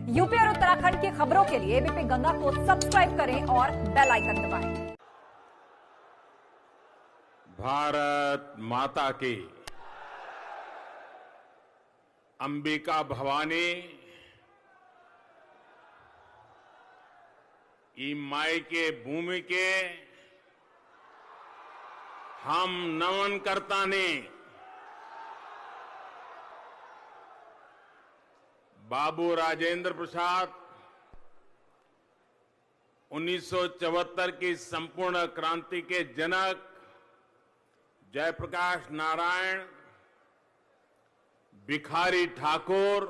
UP और उत्तराखंड की खबरों के लिए एबीपी गंगा को सब्सक्राइब करें और बेल आइकन दबाएं। भारत माता की अंबिका भवानी ई माई के भूमि के हम नमन करता ने बाबू राजेंद्र प्रसाद 1974 की संपूर्ण क्रांति के जनक जयप्रकाश नारायण, भिखारी ठाकुर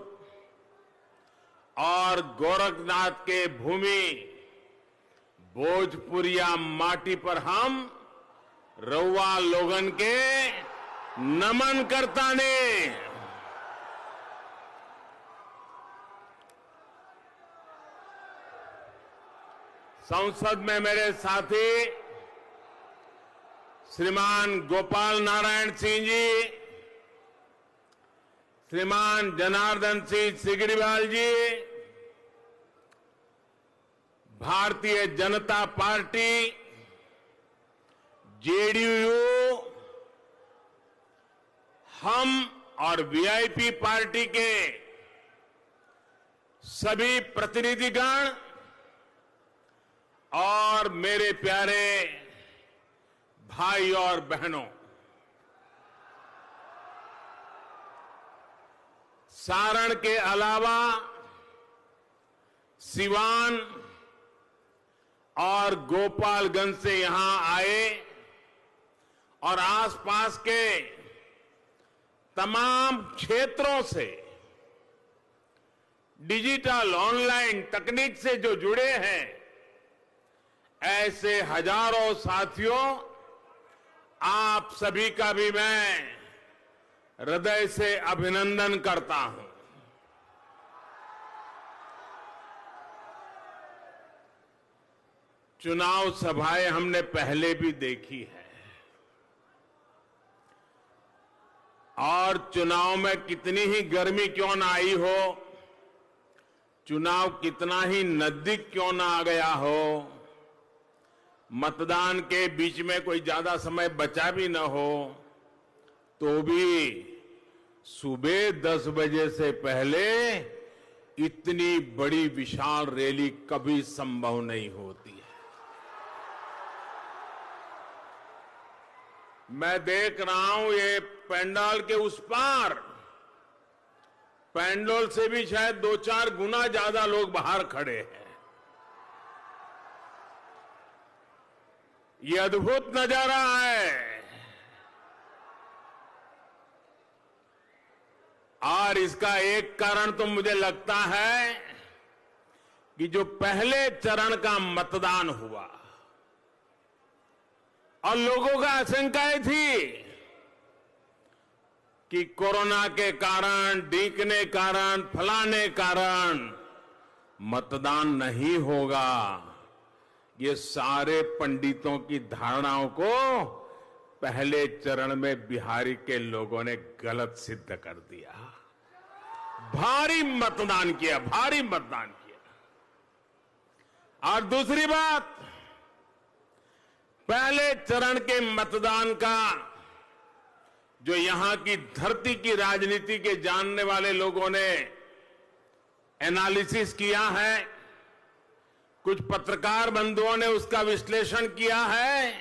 और गोरखनाथ के भूमि भोजपुरिया माटी पर हम रउआ लोगन के नमन करता ने। संसद में मेरे साथी श्रीमान गोपाल नारायण सिंह जी, श्रीमान जनार्दन सिंह सिगरीवाल जी, भारतीय जनता पार्टी जेडीयू, हम और वीआईपी पार्टी के सभी प्रतिनिधिगण और मेरे प्यारे भाई और बहनों, सारण के अलावा सिवान और गोपालगंज से यहां आए और आसपास के तमाम क्षेत्रों से डिजिटल ऑनलाइन तकनीक से जो जुड़े हैं, ऐसे हजारों साथियों, आप सभी का भी मैं हृदय से अभिनंदन करता हूं। चुनाव सभाएं हमने पहले भी देखी है और चुनाव में कितनी ही गर्मी क्यों ना आई हो, चुनाव कितना ही नजदीक क्यों ना आ गया हो, मतदान के बीच में कोई ज्यादा समय बचा भी न हो, तो भी सुबह 10 बजे से पहले इतनी बड़ी विशाल रैली कभी संभव नहीं होती है। मैं देख रहा हूं ये पंडाल के उस पार, पंडाल से भी शायद 2-4 गुना ज्यादा लोग बाहर खड़े हैं। ये अद्भुत नजारा है और इसका एक कारण तो मुझे लगता है कि जो पहले चरण का मतदान हुआ और लोगों का आशंकाएं थी कि कोरोना के कारण, डीकने कारण, फलाने कारण मतदान नहीं होगा, ये सारे पंडितों की धारणाओं को पहले चरण में बिहारी के लोगों ने गलत सिद्ध कर दिया। भारी मतदान किया, भारी मतदान किया। और दूसरी बात, पहले चरण के मतदान का जो यहां की धरती की राजनीति के जानने वाले लोगों ने एनालिसिस किया है, कुछ पत्रकार बंधुओं ने उसका विश्लेषण किया है,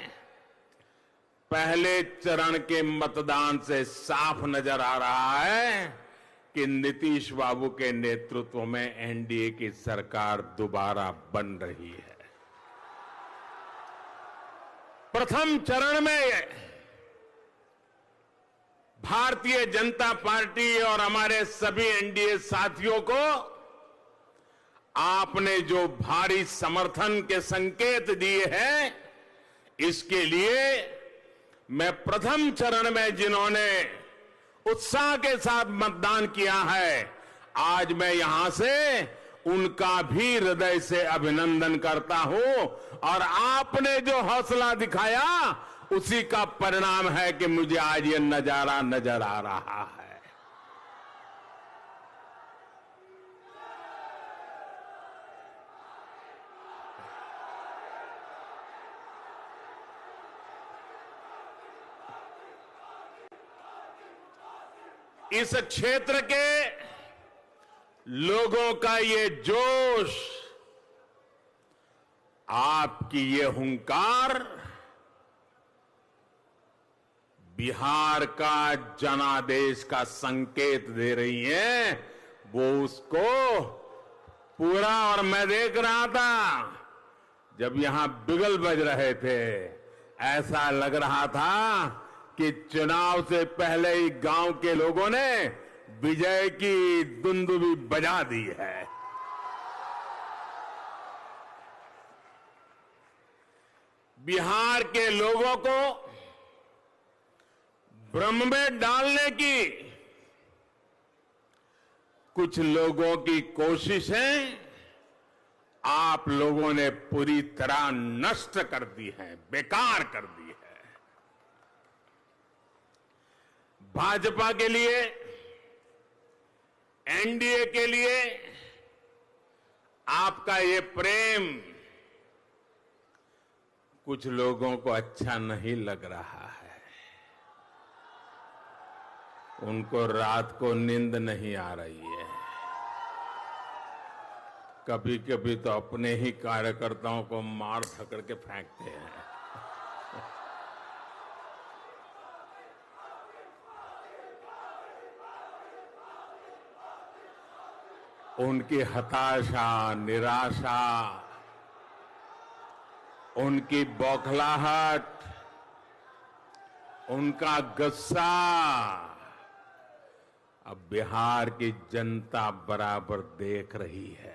पहले चरण के मतदान से साफ नजर आ रहा है कि नीतीश बाबू के नेतृत्व में एनडीए की सरकार दोबारा बन रही है। प्रथम चरण में भारतीय जनता पार्टी और हमारे सभी एनडीए साथियों को आपने जो भारी समर्थन के संकेत दिए हैं, इसके लिए मैं प्रथम चरण में जिन्होंने उत्साह के साथ मतदान किया है, आज मैं यहां से उनका भी हृदय से अभिनंदन करता हूं और आपने जो हौसला दिखाया उसी का परिणाम है कि मुझे आज ये नजारा नजर आ रहा है। इस क्षेत्र के लोगों का ये जोश, आपकी ये हुंकार बिहार का जनादेश का संकेत दे रही है। वो उसको पूरा, और मैं देख रहा था जब यहां बिगल बज रहे थे, ऐसा लग रहा था कि चुनाव से पहले ही गांव के लोगों ने विजय की दुंदुभी बजा दी है। बिहार के लोगों को भ्रम में डालने की कुछ लोगों की कोशिशें आप लोगों ने पूरी तरह नष्ट कर दी है, बेकार कर दी है। भाजपा के लिए, एनडीए के लिए आपका ये प्रेम कुछ लोगों को अच्छा नहीं लग रहा है। उनको रात को नींद नहीं आ रही है। कभी कभी तो अपने ही कार्यकर्ताओं को मार धकड़ के फेंकते हैं। उनकी हताशा, निराशा, उनकी बौखलाहट, उनका गुस्सा अब बिहार की जनता बराबर देख रही है।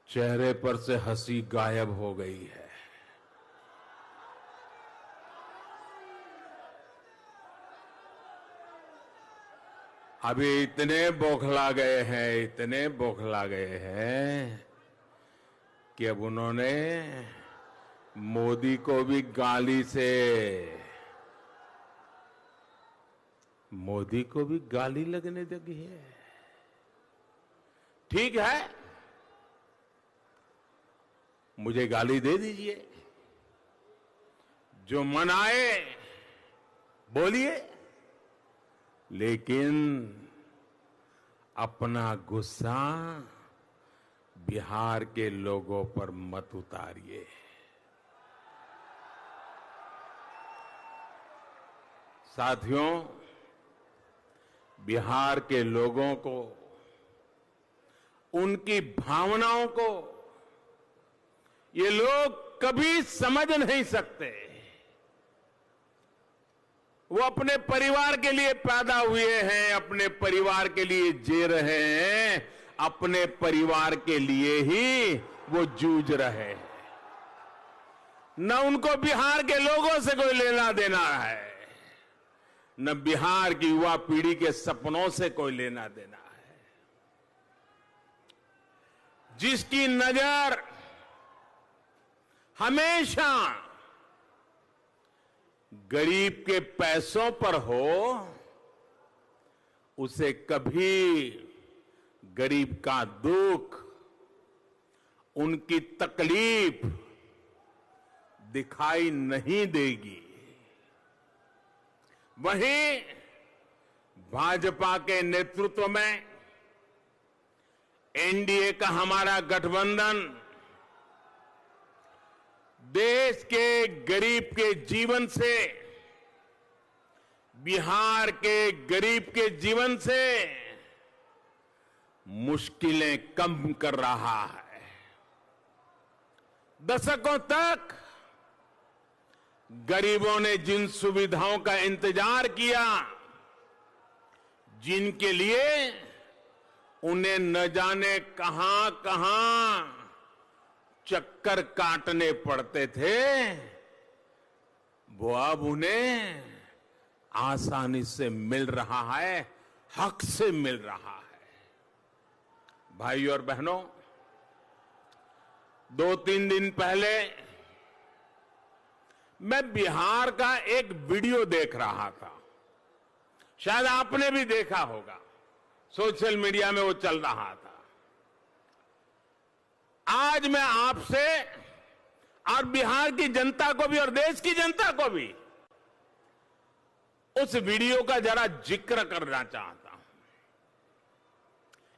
चेहरे पर से हंसी गायब हो गई है। अभी इतने बौखला गए हैं, इतने बौखला गए हैं कि अब उन्होंने मोदी को भी गाली से, मोदी को भी गाली लगने लगी है। ठीक है, मुझे गाली दे दीजिए, जो मन आए बोलिए, लेकिन अपना गुस्सा बिहार के लोगों पर मत उतारिए। साथियों, बिहार के लोगों को, उनकी भावनाओं को ये लोग कभी समझ नहीं सकते। वो अपने परिवार के लिए पैदा हुए हैं, अपने परिवार के लिए जी रहे हैं, अपने परिवार के लिए ही वो जूझ रहे हैं। न उनको बिहार के लोगों से कोई लेना देना है, न बिहार की युवा पीढ़ी के सपनों से कोई लेना देना है। जिसकी नजर हमेशा गरीब के पैसों पर हो, उसे कभी गरीब का दुख, उनकी तकलीफ दिखाई नहीं देगी। वहीं भाजपा के नेतृत्व में एनडीए का हमारा गठबंधन देश के गरीब के जीवन से, बिहार के गरीब के जीवन से मुश्किलें कम कर रहा है। दशकों तक गरीबों ने जिन सुविधाओं का इंतजार किया, जिनके लिए उन्हें न जाने कहां कहां चक्कर काटने पड़ते थे, वो अब उन्हें आसानी से मिल रहा है, हक से मिल रहा है। भाई और बहनों, 2-3 दिन पहले मैं बिहार का एक वीडियो देख रहा था। शायद आपने भी देखा होगा, सोशल मीडिया में वो चल रहा था। आज मैं आपसे और बिहार की जनता को भी और देश की जनता को भी उस वीडियो का जरा जिक्र करना चाहता हूं।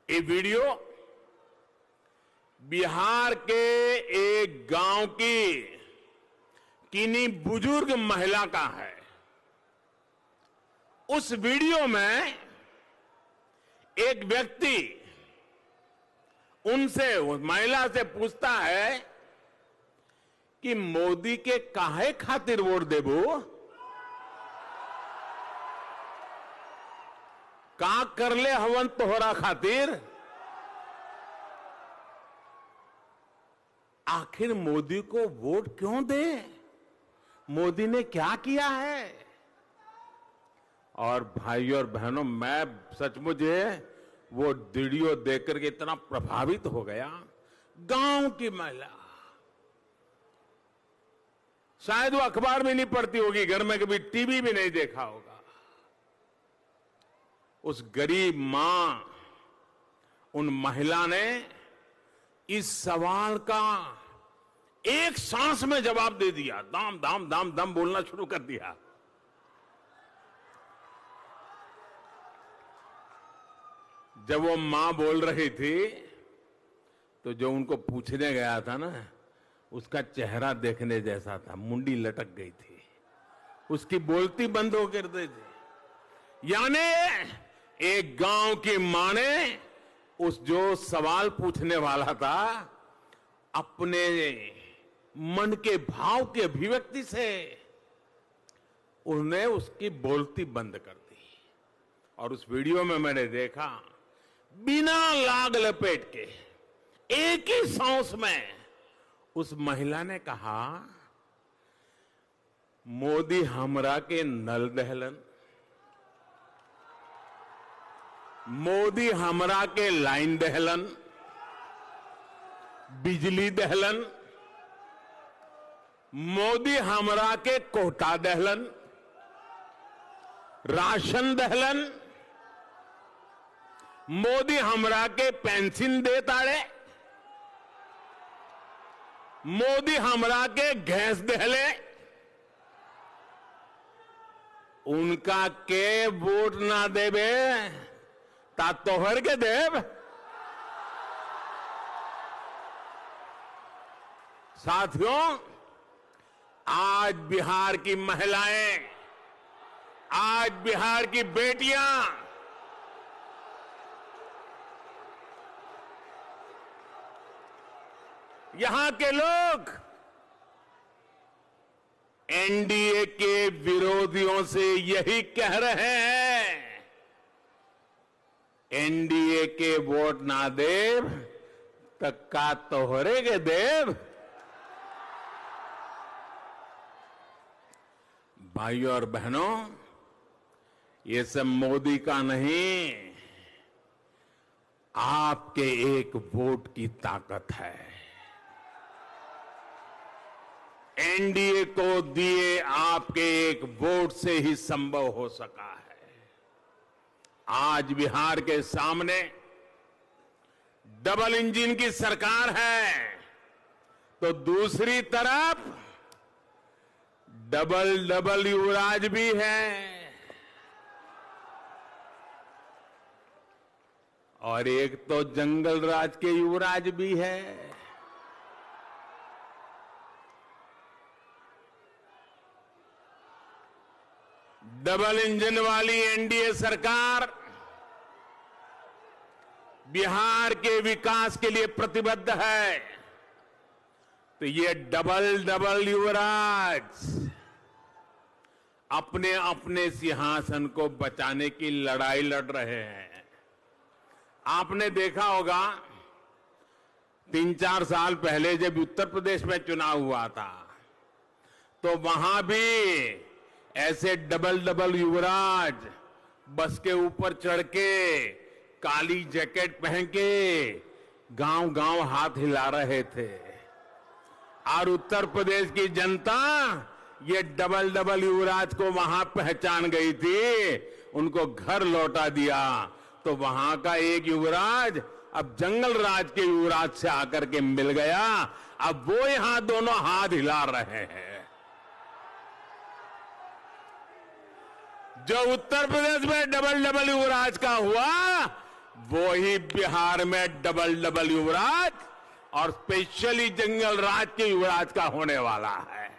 ये वीडियो बिहार के एक गांव की किन्हीं बुजुर्ग महिला का है। उस वीडियो में एक व्यक्ति उस महिला से पूछता है कि मोदी के काहे खातिर वोट देबो, का करले हवन तोहरा खातिर। आखिर मोदी को वोट क्यों दे, मोदी ने क्या किया है। और भाइयों और बहनों, मैं सचमुच वो वीडियो देखकर के इतना प्रभावित हो गया। गांव की महिला, शायद वो अखबार में नहीं पढ़ती होगी, घर में कभी टीवी भी नहीं देखा होगा। उस गरीब मां, उन महिला ने इस सवाल का एक सांस में जवाब दे दिया। दाम दाम दाम दम बोलना शुरू कर दिया। जब वो मां बोल रही थी तो जो उनको पूछने गया था ना, उसका चेहरा देखने जैसा था, मुंडी लटक गई थी, उसकी बोलती बंद हो कर दी थी। यानी एक गांव की मां ने उस जो सवाल पूछने वाला था, अपने मन के भाव की अभिव्यक्ति से उसने उसकी बोलती बंद कर दी। और उस वीडियो में मैंने देखा, बिना लाग लपेट के एक ही सांस में उस महिला ने कहा, मोदी हमरा के नल दहलन, मोदी हमरा के लाइन दहलन, बिजली दहलन, मोदी हमरा के कोटा दहलन, राशन दहलन, मोदी हमरा के पेंशन दे ताड़े, मोदी हमरा के गैस दहले। उनका के वोट ना देवे ता तोहर के देव। साथियों, आज बिहार की महिलाएं, आज बिहार की बेटियां यहां के लोग एनडीए के विरोधियों से यही कह रहे हैं, एनडीए के वोट ना देव तक का तोहरे के देव। भाइयों और बहनों, ये सब मोदी का नहीं, आपके एक वोट की ताकत है। एनडीए को दिए आपके एक वोट से ही संभव हो सका है। आज बिहार के सामने डबल इंजन की सरकार है, तो दूसरी तरफ डबल डबल युवराज भी है, और एक तो जंगल राज के युवराज भी है। डबल इंजन वाली एनडीए सरकार बिहार के विकास के लिए प्रतिबद्ध है, तो ये डबल डबल युवराज अपने अपने सिंहासन को बचाने की लड़ाई लड़ रहे हैं। आपने देखा होगा, 3-4 साल पहले जब उत्तर प्रदेश में चुनाव हुआ था, तो वहां भी ऐसे डबल डबल युवराज बस के ऊपर चढ़ के, काली जैकेट पहन के गांव गांव हाथ हिला रहे थे। और उत्तर प्रदेश की जनता ये डबल डबल युवराज को वहां पहचान गई थी, उनको घर लौटा दिया। तो वहां का एक युवराज अब जंगल राज के युवराज से आकर के मिल गया, अब वो यहां दोनों हाथ हिला रहे हैं। जो उत्तर प्रदेश में डबल डबल युवराज का हुआ, वो ही बिहार में डबल डबल युवराज और स्पेशली जंगल राज के युवराज का होने वाला है।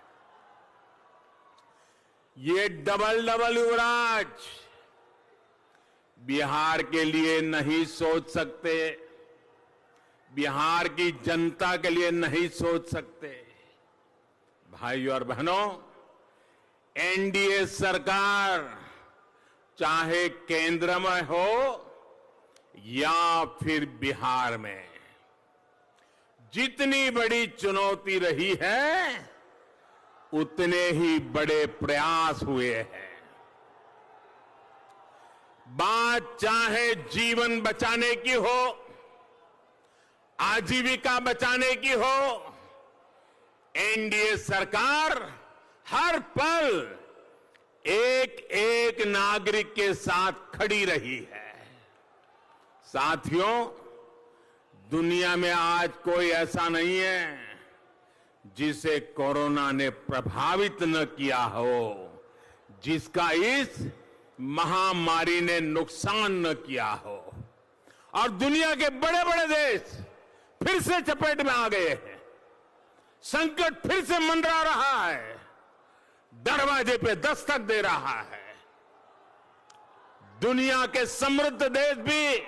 ये डबल डबल युवराज बिहार के लिए नहीं सोच सकते, बिहार की जनता के लिए नहीं सोच सकते। भाइयों और बहनों, एनडीए सरकार चाहे केंद्र में हो या फिर बिहार में, जितनी बड़ी चुनौती रही है उतने ही बड़े प्रयास हुए हैं। बात चाहे जीवन बचाने की हो, आजीविका बचाने की हो, एनडीए सरकार हर पल एक एक नागरिक के साथ खड़ी रही है। साथियों, दुनिया में आज कोई ऐसा नहीं है जिसे कोरोना ने प्रभावित न किया हो, जिसका इस महामारी ने नुकसान न किया हो। और दुनिया के बड़े बड़े देश फिर से चपेट में आ गए हैं, संकट फिर से मंडरा रहा है, दरवाजे पे दस्तक दे रहा है। दुनिया के समृद्ध देश भी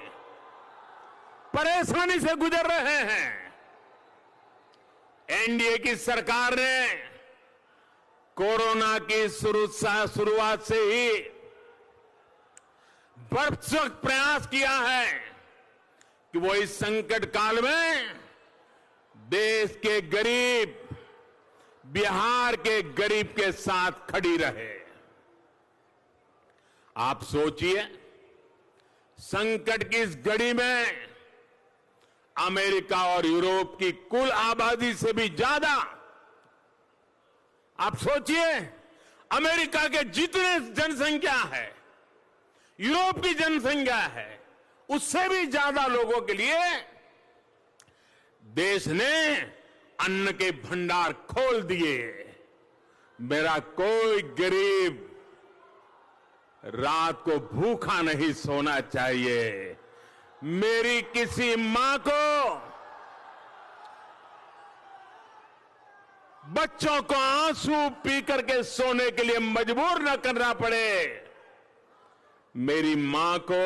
परेशानी से गुजर रहे हैं। एनडीए की सरकार ने कोरोना की शुरुआत से ही भरसक प्रयास किया है कि वो इस संकट काल में देश के गरीब, बिहार के गरीब के साथ खड़ी रहे। आप सोचिए, संकट की इस घड़ी में अमेरिका और यूरोप की कुल आबादी से भी ज्यादा, आप सोचिए, अमेरिका के जितने जनसंख्या है, यूरोप की जनसंख्या है, उससे भी ज्यादा लोगों के लिए देश ने अन्न के भंडार खोल दिए। मेरा कोई गरीब रात को भूखा नहीं सोना चाहिए। मेरी किसी मां को बच्चों को आंसू पी करके सोने के लिए मजबूर न करना पड़े। मेरी मां को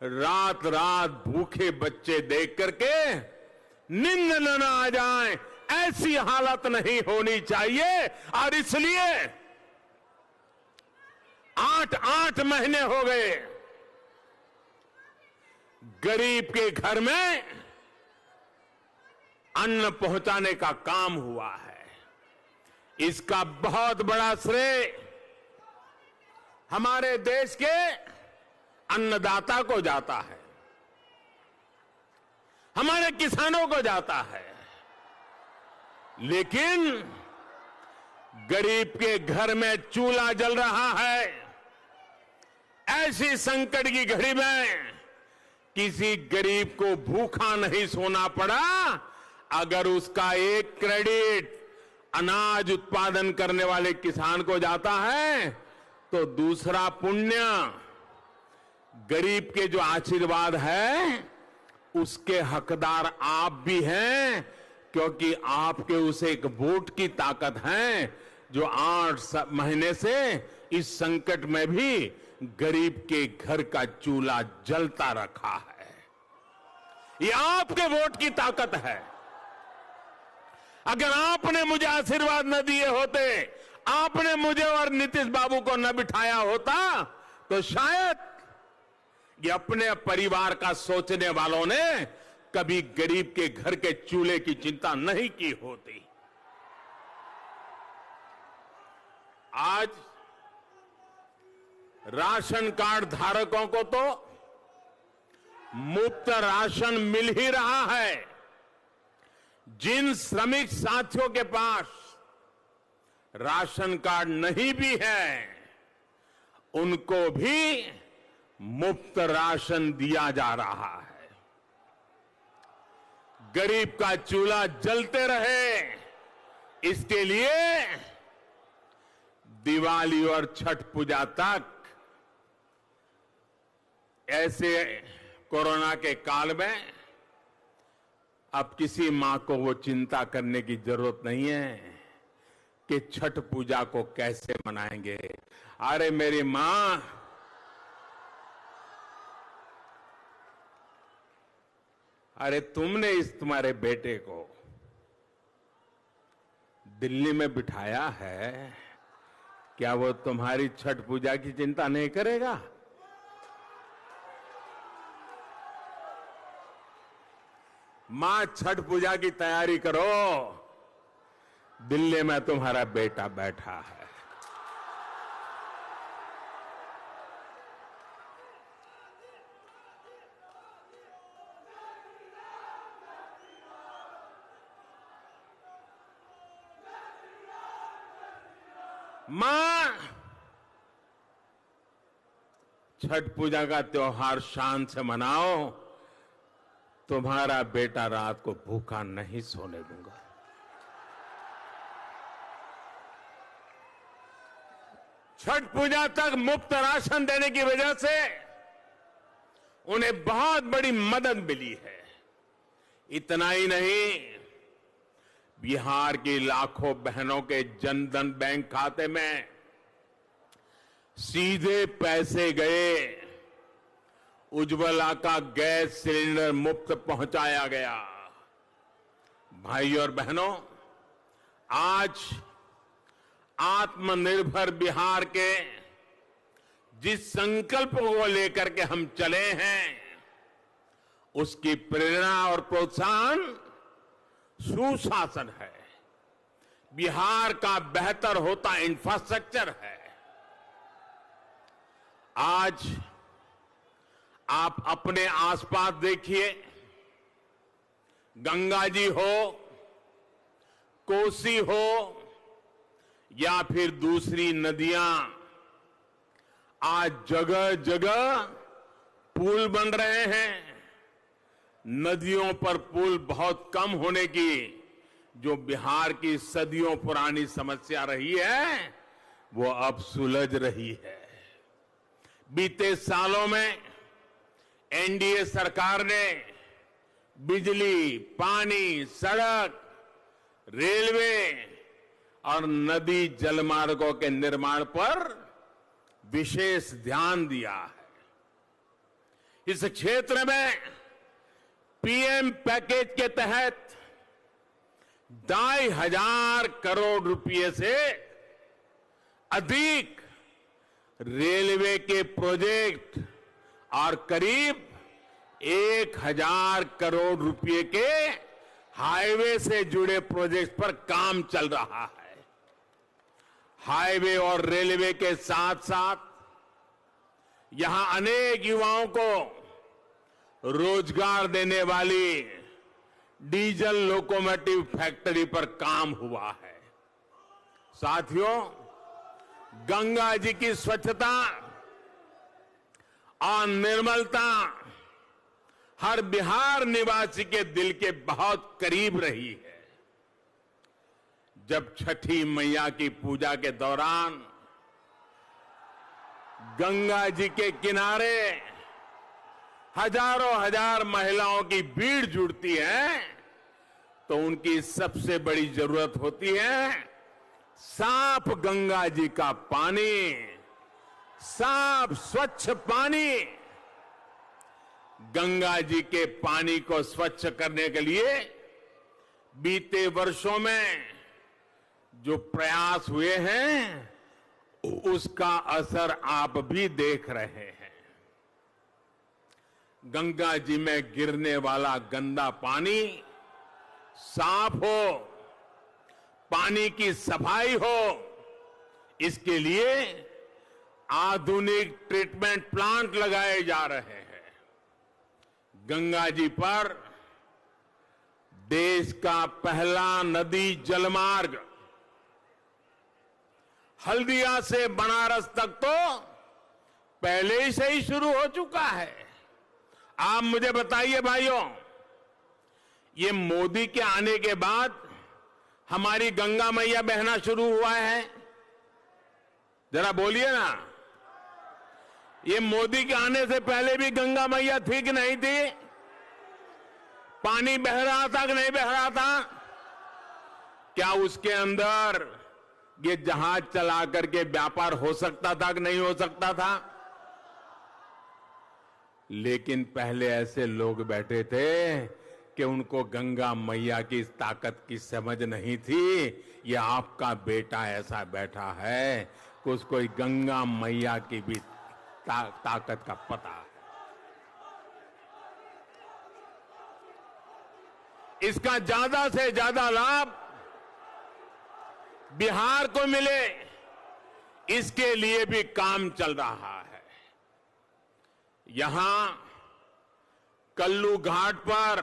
रात रात भूखे बच्चे देख करके नींद न आ जाए, ऐसी हालत नहीं होनी चाहिए। और इसलिए 8 महीने हो गए गरीब के घर में अन्न पहुंचाने का काम हुआ है। इसका बहुत बड़ा श्रेय हमारे देश के अन्नदाता को जाता है, हमारे किसानों को जाता है। लेकिन गरीब के घर में चूल्हा जल रहा है, ऐसी संकट की घड़ी में किसी गरीब को भूखा नहीं सोना पड़ा। अगर उसका एक क्रेडिट अनाज उत्पादन करने वाले किसान को जाता है, तो दूसरा पुण्य गरीब के जो आशीर्वाद है उसके हकदार आप भी हैं, क्योंकि आपके उस एक वोट की ताकत है जो 8 महीने से इस संकट में भी गरीब के घर का चूल्हा जलता रखा है। ये आपके वोट की ताकत है। अगर आपने मुझे आशीर्वाद न दिए होते, आपने मुझे और नीतीश बाबू को न बिठाया होता, तो शायद ये अपने परिवार का सोचने वालों ने कभी गरीब के घर के चूल्हे की चिंता नहीं की होती। आज राशन कार्ड धारकों को तो मुफ्त राशन मिल ही रहा है। जिन श्रमिक साथियों के पास राशन कार्ड नहीं भी है, उनको भी मुफ्त राशन दिया जा रहा है। गरीब का चूल्हा जलते रहे, इसके लिए दिवाली और छठ पूजा तक ऐसे कोरोना के काल में अब किसी मां को वो चिंता करने की जरूरत नहीं है कि छठ पूजा को कैसे मनाएंगे। अरे मेरी मां, अरे तुमने तुम्हारे बेटे को दिल्ली में बिठाया है, क्या वो तुम्हारी छठ पूजा की चिंता नहीं करेगा? मां, छठ पूजा की तैयारी करो, दिल्ली में तुम्हारा बेटा बैठा है। मां, छठ पूजा का त्योहार शान से मनाओ, तुम्हारा बेटा रात को भूखा नहीं सोने दूंगा। छठ पूजा तक मुफ्त राशन देने की वजह से उन्हें बहुत बड़ी मदद मिली है। इतना ही नहीं, बिहार की लाखों बहनों के जनधन बैंक खाते में सीधे पैसे गए, उज्ज्वला का गैस सिलेंडर मुफ्त पहुंचाया गया। भाई और बहनों, आज आत्मनिर्भर बिहार के जिस संकल्प को लेकर के हम चले हैं, उसकी प्रेरणा और प्रोत्साहन सुशासन है, बिहार का बेहतर होता इंफ्रास्ट्रक्चर है। आज आप अपने आसपास देखिए, गंगा जी हो, कोसी हो या फिर दूसरी नदियां, आज जगह जगह पुल बन रहे हैं। नदियों पर पुल बहुत कम होने की जो बिहार की सदियों पुरानी समस्या रही है, वो अब सुलझ रही है। बीते सालों में एनडीए सरकार ने बिजली, पानी, सड़क, रेलवे और नदी जलमार्गों के निर्माण पर विशेष ध्यान दिया है। इस क्षेत्र में पीएम पैकेज के तहत 2,500 करोड़ रुपए से अधिक रेलवे के प्रोजेक्ट और करीब 1,000 करोड़ रुपए के हाईवे से जुड़े प्रोजेक्ट पर काम चल रहा है। हाईवे और रेलवे के साथ साथ यहां अनेक युवाओं को रोजगार देने वाली डीजल लोकोमोटिव फैक्ट्री पर काम हुआ है। साथियों, गंगा जी की स्वच्छता और निर्मलता हर बिहार निवासी के दिल के बहुत करीब रही है। जब छठी मैया की पूजा के दौरान गंगा जी के किनारे हजारों हजार महिलाओं की भीड़ जुड़ती है, तो उनकी सबसे बड़ी जरूरत होती है साफ गंगा जी का पानी, साफ स्वच्छ पानी। गंगा जी के पानी को स्वच्छ करने के लिए बीते वर्षों में जो प्रयास हुए हैं, उसका असर आप भी देख रहे हैं। गंगा जी में गिरने वाला गंदा पानी साफ हो, पानी की सफाई हो, इसके लिए आधुनिक ट्रीटमेंट प्लांट लगाए जा रहे हैं। गंगा जी पर देश का पहला नदी जलमार्ग हल्दिया से बनारस तक तो पहले से ही शुरू हो चुका है। आप मुझे बताइए भाइयों, ये मोदी के आने के बाद हमारी गंगा मैया बहना शुरू हुआ है? जरा बोलिए ना। ये मोदी के आने से पहले भी गंगा मैया थी कि नहीं थी? पानी बह रहा था कि नहीं बह रहा था? क्या उसके अंदर ये जहाज चला करके व्यापार हो सकता था कि नहीं हो सकता था? लेकिन पहले ऐसे लोग बैठे थे कि उनको गंगा मैया की इस ताकत की समझ नहीं थी। ये आपका बेटा ऐसा बैठा है कि उसको गंगा मैया की भी ताकत का पता है। इसका ज्यादा से ज्यादा लाभ बिहार को मिले, इसके लिए भी काम चल रहा है। यहां कल्लू घाट पर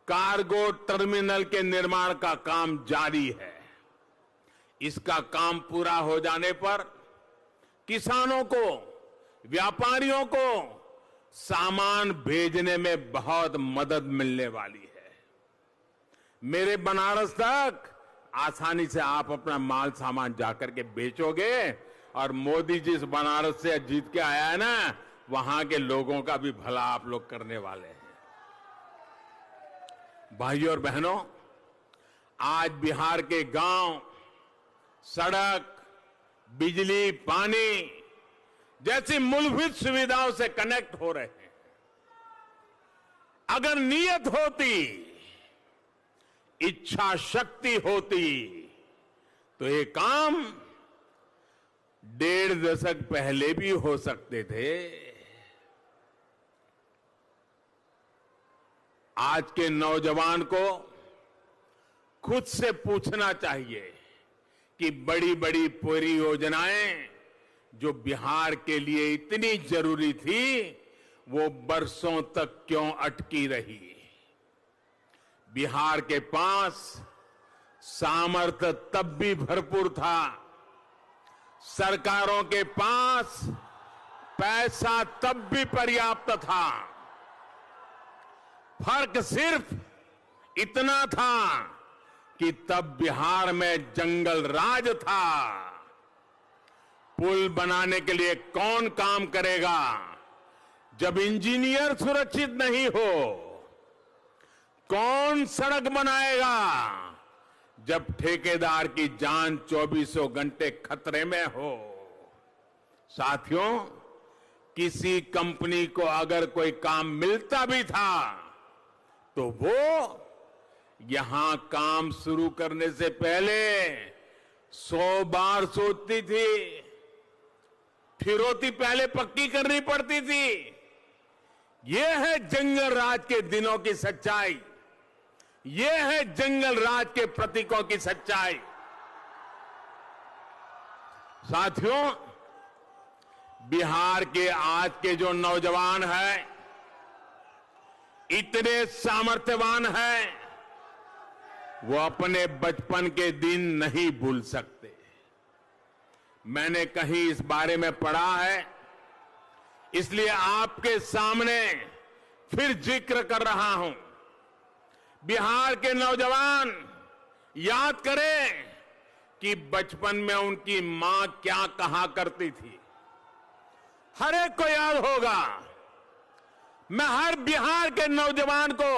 कार्गो टर्मिनल के निर्माण का काम जारी है। इसका काम पूरा हो जाने पर किसानों को, व्यापारियों को सामान भेजने में बहुत मदद मिलने वाली है। मेरे बनारस तक आसानी से आप अपना माल सामान जाकर के बेचोगे और मोदी जी इस बनारस से जीत के आया है ना, वहां के लोगों का भी भला आप लोग करने वाले हैं। भाइयों और बहनों, आज बिहार के गांव सड़क, बिजली, पानी जैसी मूलभूत सुविधाओं से कनेक्ट हो रहे हैं। अगर नीयत होती, इच्छा शक्ति होती, तो ये काम 1.5 दशक पहले भी हो सकते थे। आज के नौजवान को खुद से पूछना चाहिए कि बड़ी बड़ी परियोजनाएं जो बिहार के लिए इतनी जरूरी थी, वो बरसों तक क्यों अटकी रही? बिहार के पास सामर्थ्य तब भी भरपूर था, सरकारों के पास पैसा तब भी पर्याप्त था। फर्क सिर्फ इतना था कि तब बिहार में जंगल राज था। पुल बनाने के लिए कौन काम करेगा जब इंजीनियर सुरक्षित नहीं हो? कौन सड़क बनाएगा जब ठेकेदार की जान 24 घंटे खतरे में हो? साथियों, किसी कंपनी को अगर कोई काम मिलता भी था तो वो यहां काम शुरू करने से पहले 100 बार सोचती थी, फिरौती पहले पक्की करनी पड़ती थी। ये है जंगल राज के दिनों की सच्चाई, ये है जंगल राज के प्रतीकों की सच्चाई। साथियों, बिहार के आज के जो नौजवान हैं, इतने सामर्थ्यवान हैं, वो अपने बचपन के दिन नहीं भूल सकते। मैंने कहीं इस बारे में पढ़ा है, इसलिए आपके सामने फिर जिक्र कर रहा हूं। बिहार के नौजवान याद करें कि बचपन में उनकी मां क्या कहा करती थी। हर एक को याद होगा। मैं हर बिहार के नौजवान को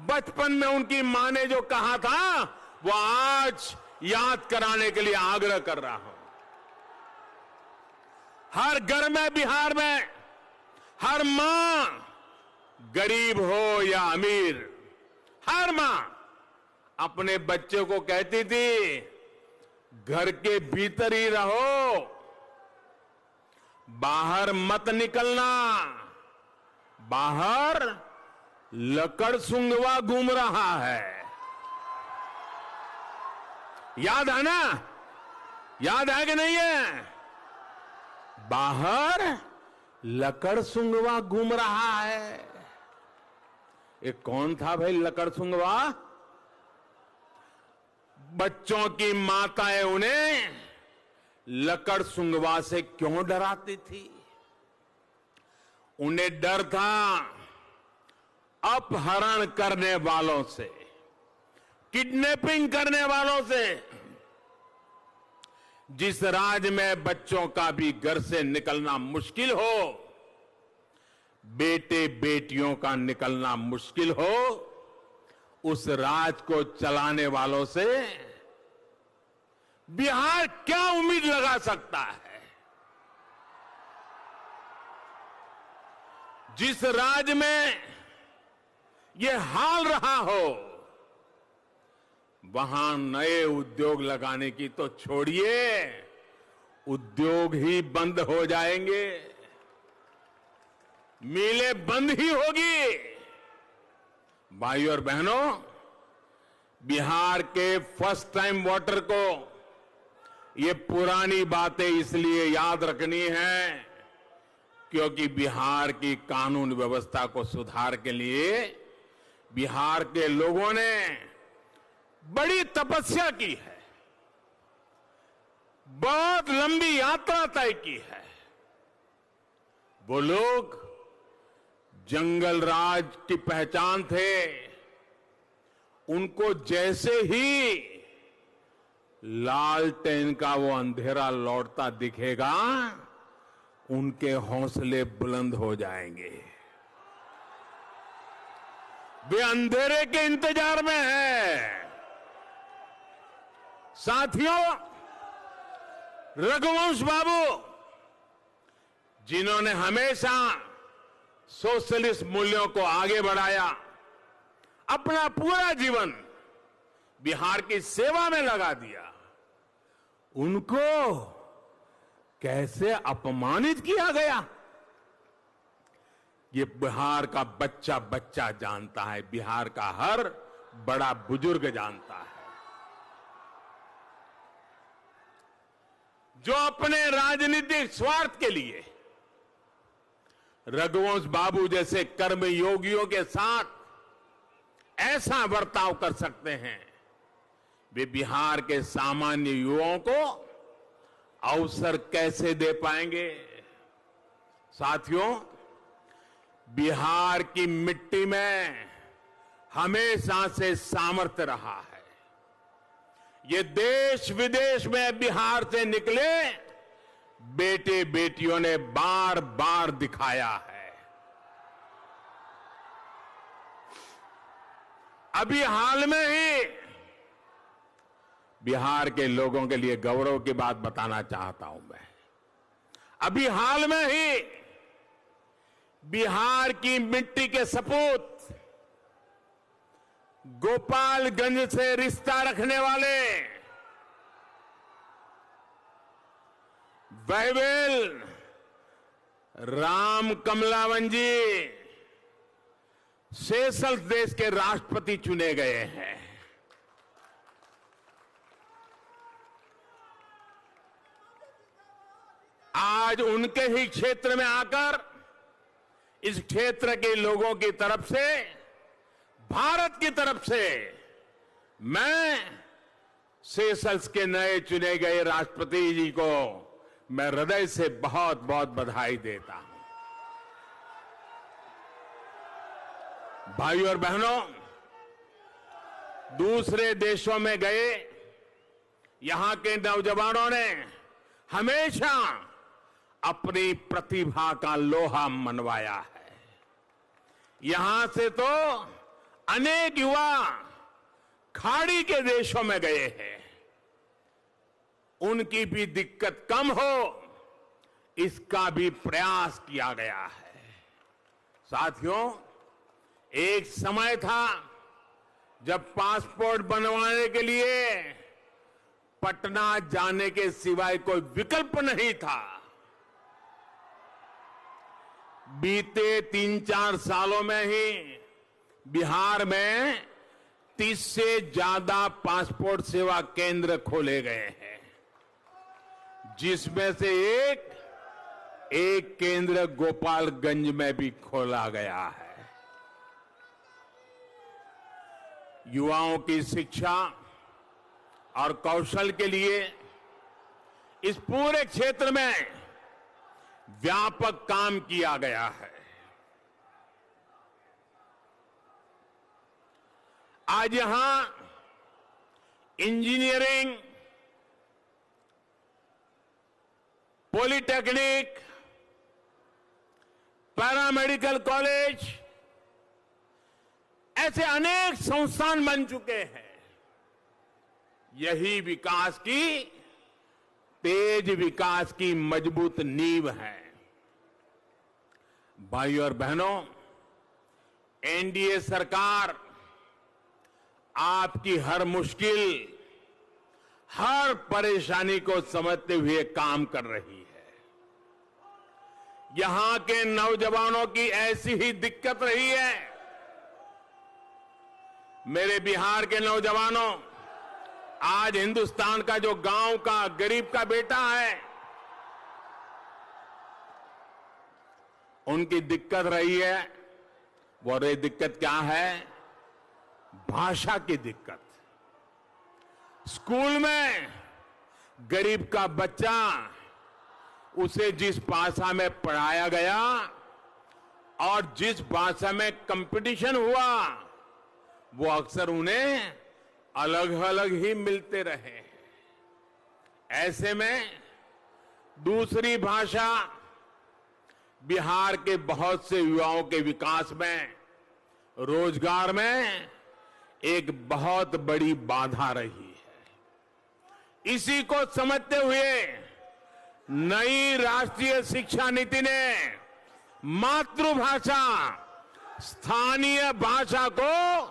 बचपन में उनकी मां ने जो कहा था, वो आज याद कराने के लिए आग्रह कर रहा हूं। हर घर में बिहार में हर मां, गरीब हो या अमीर, हर मां अपने बच्चे को कहती थी, घर के भीतर ही रहो, बाहर मत निकलना, बाहर लकड़ सुंगवा घूम रहा है। याद है ना? याद है कि नहीं है? बाहर लकड़ सुंगवा घूम रहा है। ये कौन था भाई लकड़ सुंगवा? बच्चों की माताएं उन्हें लकड़ सुंगवा से क्यों डराती थी? उन्हें डर था अपहरण करने वालों से, किडनैपिंग करने वालों से। जिस राज्य में बच्चों का भी घर से निकलना मुश्किल हो, बेटे बेटियों का निकलना मुश्किल हो, उस राज्य को चलाने वालों से बिहार क्या उम्मीद लगा सकता है? जिस राज्य में ये हाल रहा हो, वहां नए उद्योग लगाने की तो छोड़िए, उद्योग ही बंद हो जाएंगे, मिलें बंद ही होगी। भाइयों और बहनों, बिहार के फर्स्ट टाइम वोटर को ये पुरानी बातें इसलिए याद रखनी है क्योंकि बिहार की कानून व्यवस्था को सुधार के लिए बिहार के लोगों ने बड़ी तपस्या की है, बहुत लंबी यात्रा तय की है। वो लोग जंगल राज की पहचान थे, उनको जैसे ही लालटेन का वो अंधेरा लौटता दिखेगा, उनके हौसले बुलंद हो जाएंगे। वे अंधेरे के इंतजार में हैं। साथियों, रघुवंश बाबू, जिन्होंने हमेशा सोशलिस्ट मूल्यों को आगे बढ़ाया, अपना पूरा जीवन बिहार की सेवा में लगा दिया, उनको कैसे अपमानित किया गया? ये बिहार का बच्चा बच्चा जानता है, बिहार का हर बड़ा बुजुर्ग जानता है। जो अपने राजनीतिक स्वार्थ के लिए रघुवंश बाबू जैसे कर्मयोगियों के साथ ऐसा बर्ताव कर सकते हैं, वे बिहार के सामान्य युवाओं को अवसर कैसे दे पाएंगे? साथियों, बिहार की मिट्टी में हमेशा से सामर्थ्य रहा है। ये देश विदेश में बिहार से निकले बेटे बेटियों ने बार बार दिखाया है। अभी हाल में ही बिहार के लोगों के लिए गौरव की बात बताना चाहता हूं मैं। अभी हाल में ही बिहार की मिट्टी के सपूत, गोपालगंज से रिश्ता रखने वाले बहवेल राम कमलावन जी सेशल्स देश के राष्ट्रपति चुने गए हैं। आज उनके ही क्षेत्र में आकर इस क्षेत्र के लोगों की तरफ से, भारत की तरफ से, मैं सेशल्स के नए चुने गए राष्ट्रपति जी को मैं हृदय से बहुत बहुत बधाई देता हूं। भाइयों और बहनों, दूसरे देशों में गए यहां के नौजवानों ने हमेशा अपनी प्रतिभा का लोहा मनवाया है। यहां से तो अनेक युवा खाड़ी के देशों में गए हैं। उनकी भी दिक्कत कम हो, इसका भी प्रयास किया गया है। साथियों, एक समय था जब पासपोर्ट बनवाने के लिए पटना जाने के सिवाय कोई विकल्प नहीं था। बीते 3-4 सालों में ही बिहार में 30 से ज्यादा पासपोर्ट सेवा केंद्र खोले गए हैं, जिसमें से एक केंद्र गोपालगंज में भी खोला गया है। युवाओं की शिक्षा और कौशल के लिए इस पूरे क्षेत्र में व्यापक काम किया गया है। आज यहां इंजीनियरिंग, पॉलिटेक्निक, पैरामेडिकल कॉलेज, ऐसे अनेक संस्थान बन चुके हैं। यही विकास की, तेज विकास की मजबूत नींव है। भाइयों और बहनों, एनडीए सरकार आपकी हर मुश्किल, हर परेशानी को समझते हुए काम कर रही है। यहां के नौजवानों की ऐसी ही दिक्कत रही है। मेरे बिहार के नौजवानों, आज हिंदुस्तान का जो गांव का गरीब का बेटा है, उनकी दिक्कत रही है। वो रे दिक्कत क्या है? भाषा की दिक्कत। स्कूल में गरीब का बच्चा, उसे जिस भाषा में पढ़ाया गया और जिस भाषा में कंपटीशन हुआ, वो अक्सर उन्हें अलग अलग ही मिलते रहे। ऐसे में दूसरी भाषा बिहार के बहुत से युवाओं के विकास में, रोजगार में एक बहुत बड़ी बाधा रही है। इसी को समझते हुए नई राष्ट्रीय शिक्षा नीति ने मातृभाषा, स्थानीय भाषा को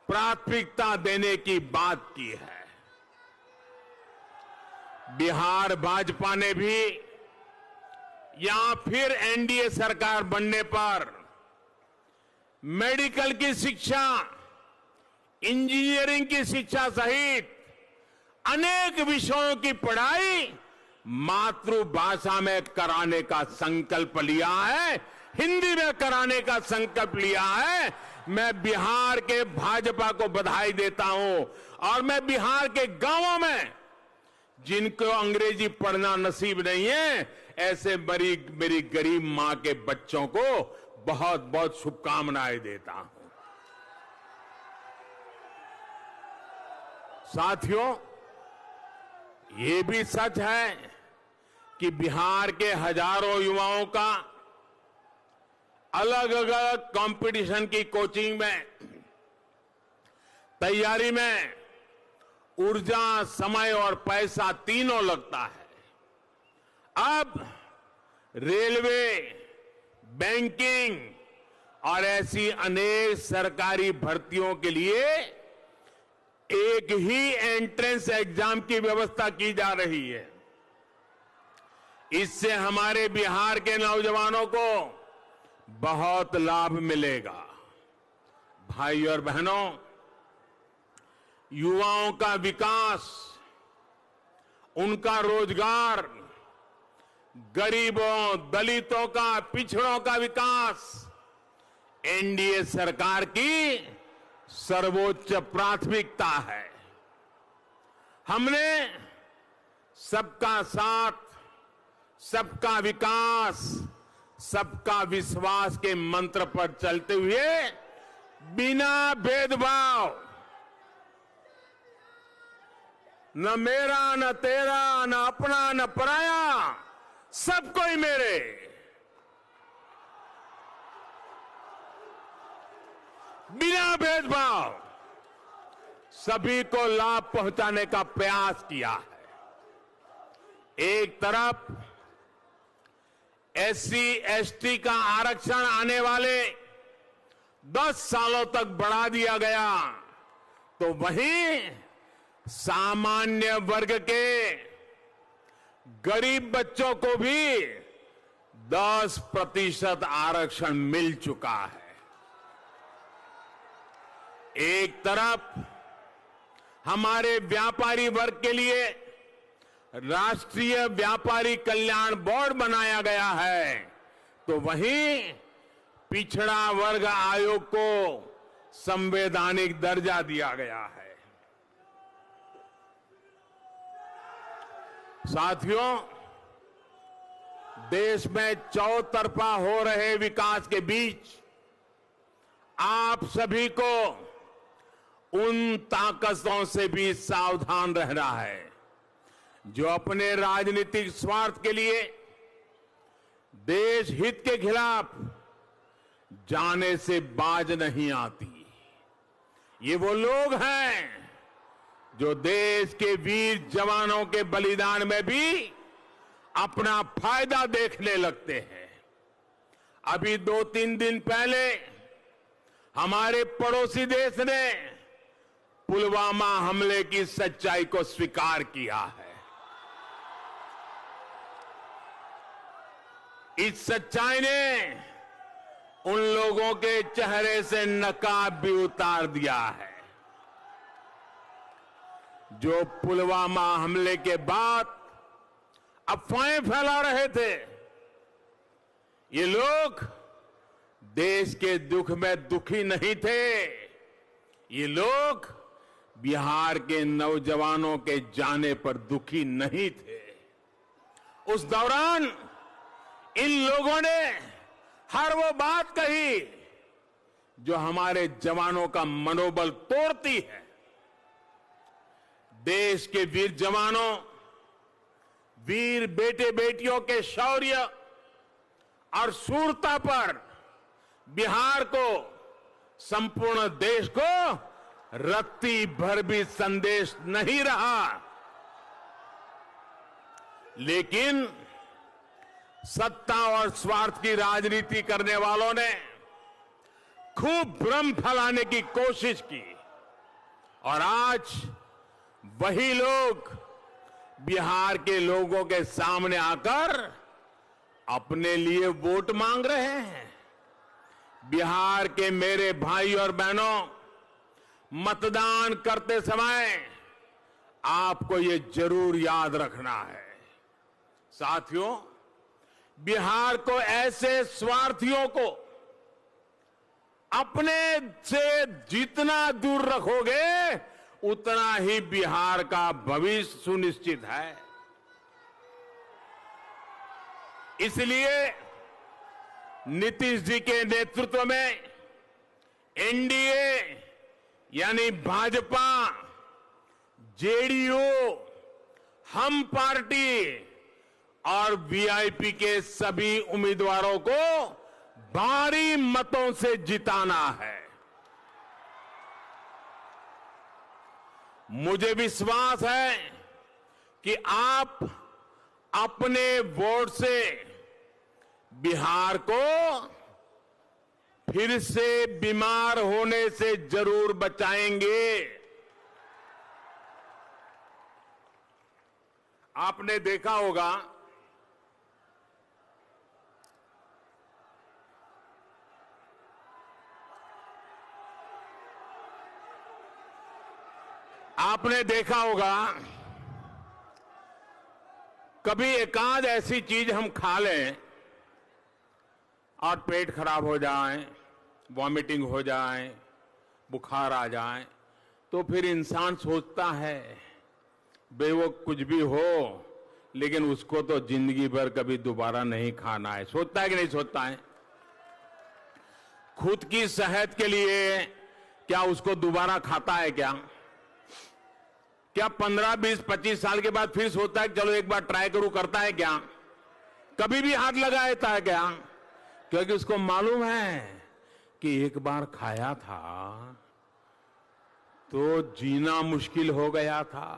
प्राथमिकता देने की बात की है। बिहार भाजपा ने भी या फिर एनडीए सरकार बनने पर मेडिकल की शिक्षा, इंजीनियरिंग की शिक्षा सहित अनेक विषयों की पढ़ाई मातृभाषा में कराने का संकल्प लिया है, हिंदी में कराने का संकल्प लिया है। मैं बिहार के भाजपा को बधाई देता हूं और मैं बिहार के गांवों में जिनको अंग्रेजी पढ़ना नसीब नहीं है, ऐसे मेरी गरीब मां के बच्चों को बहुत बहुत शुभकामनाएं देता हूं। साथियों, ये भी सच है कि बिहार के हजारों युवाओं का अलग अलग कंपटीशन की कोचिंग में, तैयारी में ऊर्जा, समय और पैसा तीनों लगता है। अब रेलवे, बैंकिंग और ऐसी अनेक सरकारी भर्तियों के लिए एक ही एंट्रेंस एग्जाम की व्यवस्था की जा रही है। इससे हमारे बिहार के नौजवानों को बहुत लाभ मिलेगा। भाई और बहनों, युवाओं का विकास, उनका रोजगार, गरीबों, दलितों का, पिछड़ों का विकास एनडीए सरकार की सर्वोच्च प्राथमिकता है। हमने सबका साथ, सबका विकास, सबका विश्वास के मंत्र पर चलते हुए बिना भेदभाव, न मेरा न तेरा, न अपना न पराया, सबको ही मेरे, बिना भेदभाव सभी को लाभ पहुंचाने का प्रयास किया है। एक तरफ एससी एसटी का आरक्षण आने वाले 10 सालों तक बढ़ा दिया गया, तो वहीं सामान्य वर्ग के गरीब बच्चों को भी 10% आरक्षण मिल चुका है। एक तरफ हमारे व्यापारी वर्ग के लिए राष्ट्रीय व्यापारी कल्याण बोर्ड बनाया गया है, तो वहीं पिछड़ा वर्ग आयोग को संवैधानिक दर्जा दिया गया है। साथियों, देश में चौतरफा हो रहे विकास के बीच आप सभी को उन ताकतों से भी सावधान रहना है जो अपने राजनीतिक स्वार्थ के लिए देश हित के खिलाफ जाने से बाज नहीं आती। ये वो लोग हैं जो देश के वीर जवानों के बलिदान में भी अपना फायदा देखने लगते हैं। अभी 2-3 दिन पहले हमारे पड़ोसी देश ने पुलवामा हमले की सच्चाई को स्वीकार किया है। इस सच्चाई ने उन लोगों के चेहरे से नकाब भी उतार दिया है जो पुलवामा हमले के बाद अफवाहें फैला रहे थे। ये लोग देश के दुख में दुखी नहीं थे। ये लोग बिहार के नौजवानों के जाने पर दुखी नहीं थे। उस दौरान इन लोगों ने हर वो बात कही जो हमारे जवानों का मनोबल तोड़ती है। देश के वीर जवानों, वीर बेटे बेटियों के शौर्य और शूरता पर बिहार को, संपूर्ण देश को रत्ती भर भी संदेश नहीं रहा। लेकिन सत्ता और स्वार्थ की राजनीति करने वालों ने खूब भ्रम फैलाने की कोशिश की और आज वही लोग बिहार के लोगों के सामने आकर अपने लिए वोट मांग रहे हैं। बिहार के मेरे भाई और बहनों, मतदान करते समय आपको ये जरूर याद रखना है। साथियों, बिहार को ऐसे स्वार्थियों को अपने से जितना दूर रखोगे उतना ही बिहार का भविष्य सुनिश्चित है। इसलिए नीतीश जी के नेतृत्व में एनडीए यानी भाजपा, जेडीयू, हम पार्टी और वीआईपी के सभी उम्मीदवारों को भारी मतों से जिताना है। मुझे विश्वास है कि आप अपने वोट से बिहार को फिर से बीमार होने से जरूर बचाएंगे। आपने देखा होगा कभी एकाध ऐसी चीज हम खा लें और पेट खराब हो जाए, वॉमिटिंग हो जाए, बुखार आ जाए, तो फिर इंसान सोचता है बे वो कुछ भी हो लेकिन उसको तो जिंदगी भर कभी दोबारा नहीं खाना है। सोचता है कि नहीं सोचता है? खुद की सेहत के लिए क्या उसको दोबारा खाता है क्या? क्या 15, 20, 25 साल के बाद फिर सोचता है कि चलो एक बार ट्राई करूं, करता है क्या? कभी भी हाथ लगा देता है क्या? क्योंकि उसको मालूम है कि एक बार खाया था तो जीना मुश्किल हो गया था,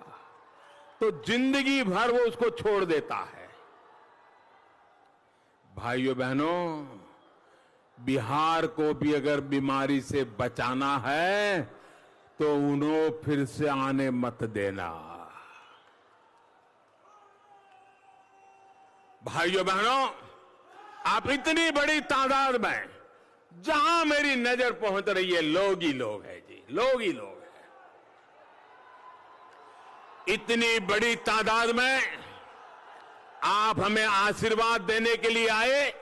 तो जिंदगी भर वो उसको छोड़ देता है। भाइयों बहनों, बिहार को भी अगर बीमारी से बचाना है तो उन्हें फिर से आने मत देना। भाइयों बहनों, आप इतनी बड़ी तादाद में, जहां मेरी नजर पहुंच रही है, लोग ही लोग हैं जी, लोग ही लोग हैं। इतनी बड़ी तादाद में आप हमें आशीर्वाद देने के लिए आए,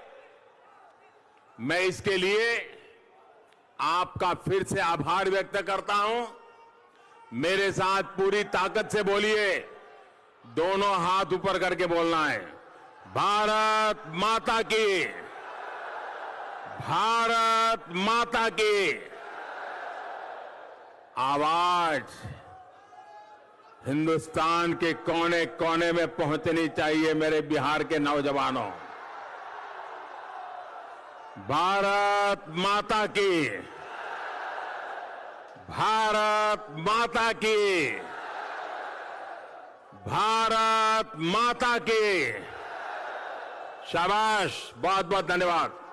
मैं इसके लिए आपका फिर से आभार व्यक्त करता हूं। मेरे साथ पूरी ताकत से बोलिए, दोनों हाथ ऊपर करके बोलना है, भारत माता की, भारत माता की। आवाज हिंदुस्तान के कोने कोने में पहुंचनी चाहिए मेरे बिहार के नौजवानों। भारत माता की, भारत माता की, भारत माता की। शाबाश, बहुत बहुत धन्यवाद।